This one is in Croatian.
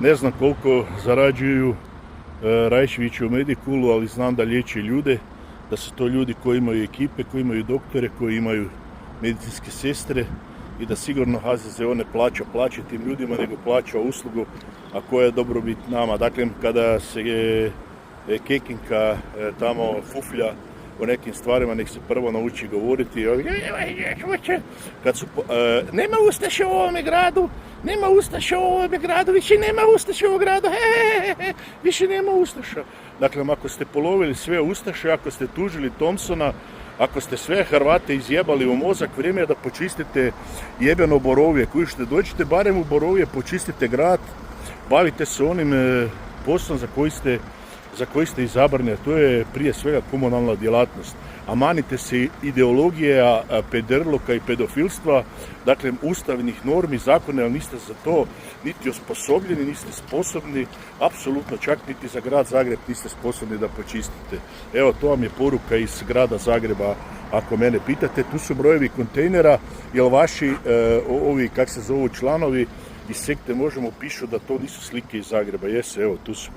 Ne znam koliko zarađuju Rajčevići u Medikulu, ali znam da liječe ljude, da su to ljudi koji imaju ekipe, koji imaju doktore, koji imaju medicinske sestre i da sigurno HZZO ne plaća plaće tim ljudima, nego plaća uslugu, a koja je dobrobit nama. Dakle, kada se Kekinka tamo fuflja o nekim stvarima, nek se prvo nauči govoriti. Kad su, nema ustaše u ovome gradu, nema ustaša u ovome gradu, više nema ustaša u ovome gradu, više nema ustaša. Dakle, ako ste polovili sve ustaše, ako ste tužili Thompsona, ako ste sve Hrvate izjebali u mozak, vrijeme je da počistite jebeno Borovje. Kužište, dođite barem u Borovje, počistite grad, bavite se onim poslom za koji ste izabrani, a to je prije svega komunalna djelatnost. A manite se ideologije pederloka i pedofilstva, dakle ustavnih normi, zakone, ali niste za to niti osposobljeni, niste sposobni, apsolutno čak niti za grad Zagreb niste sposobni da počistite. Evo, to vam je poruka iz grada Zagreba, ako mene pitate. Tu su brojevi kontejnera, jer vaši ovi, kak se zovu, članovi iz sekte Možemo pišu da to nisu slike iz Zagreba. Jesu, evo, tu su.